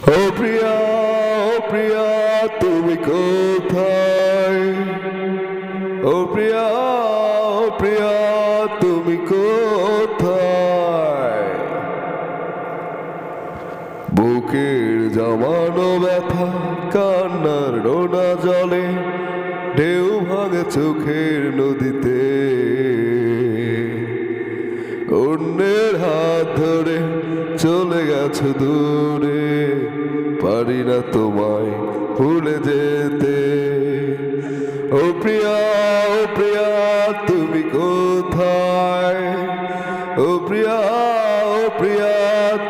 ও প্রিয়া তুমি কোথায়? ও প্রিয়া তুমি কোথায়? বুকের জমানো ব্যথা, কান্নার নোনা জলে, ঢেউ ভাঙে চোখের নদীতে। অন্যের হাত ধরে চলে গেছো দূরে, পারি না তোমায় ভুলে যেতে। ও প্রিয়া তুমি কোথায়? ও প্রিয়া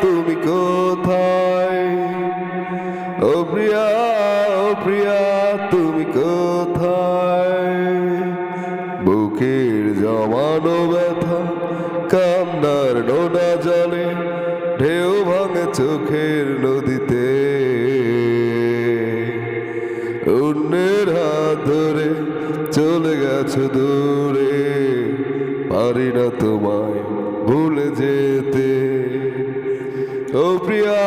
তুমি কোথায়? ও প্রিয়া তুমি কোথায়? বুকের জমানো ব্যথা, কান্নার নোনা জলে, ঢেউ ভাঙে চোখের নদীতে। অন্যের হাত ধরে চলে গেছো দূরে, পারি না তোমায় ভুলে যেতে। ও প্রিয়া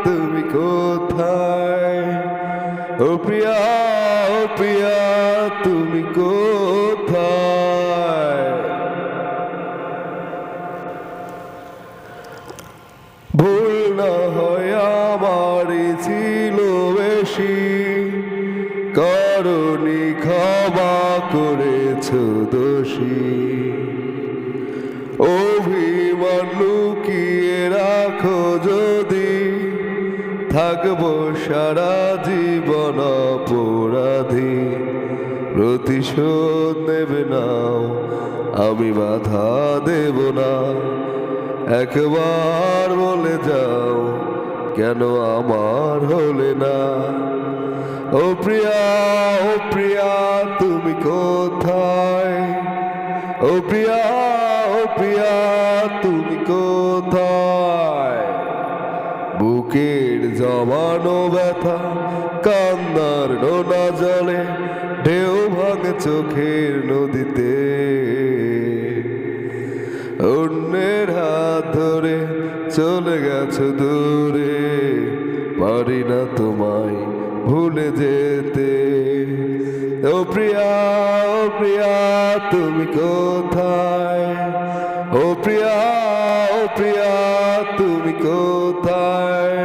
তুমি কোথায়? ও প্রিয়া তুমি কোথায়? ভুল না হয় আমারই ছিল বেশি, করনি ক্ষমা করেছো দোষী। অভিমান লুকিয়ে রাখো যদি, থাকবো সারা জীবন অপরাধী। প্রতিশোধ নেবে নাও, আমি বাধা দেব না। একবার বলে যাও, কেন আমার হলে না? ও প্রিয়া তুমি কোথায়? ও প্রিয়া তুমি কোথায়? বুকের জমানো ব্যথা, কান্নার নোনা জলে, ঢেউ ভাঙে চোখের নদীতে। অন্যের হাত ধরে চলে গেছো দূরে, পারি না তোমায় ভুলে যেতে। ও প্রিয়া তুমি কোথায়? ও প্রিয়া তুমি কোথায়?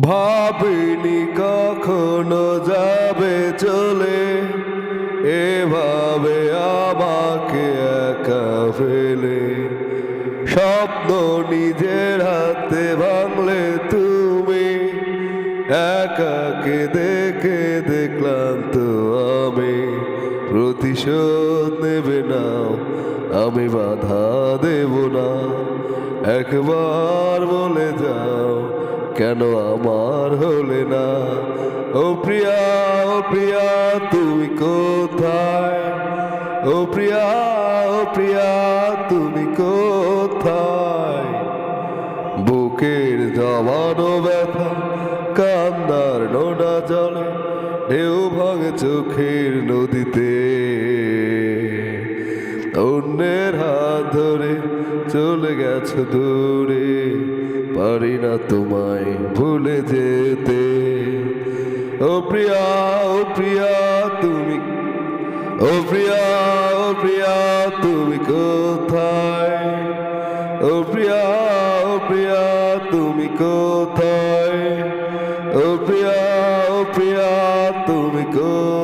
ভাবিনি কখনো যাবে চলে, এভাবে আমাকে একা ফেলে। স্বপ্ন নিজের হাতে ভাঙলে তুমি, একাকে দেখে দেখলাম তো আমি। প্রতিশোধ নেবে নাও, আমি বাধা দেব না। একবার বলে যাও, কেন আমার হলে না? ও প্রিয়া তুমি কোথায়? ও প্রিয়া তুমি কোথায়? বুকের জমানো ব্যথা, কান্নার নোনা জলে, ঢেউ ভাঙে চোখের নদীতে। অন্যের হাত ধরে চলে গেছো দূরে, পারি না তোমায় ভুলে যেতে। ও প্রিয়া তুমি, ও প্রিয়া তুমি কোথায়? ও প্রিয়া তুমি কোথায়? ও প্রিয়া তুমি কোথায়?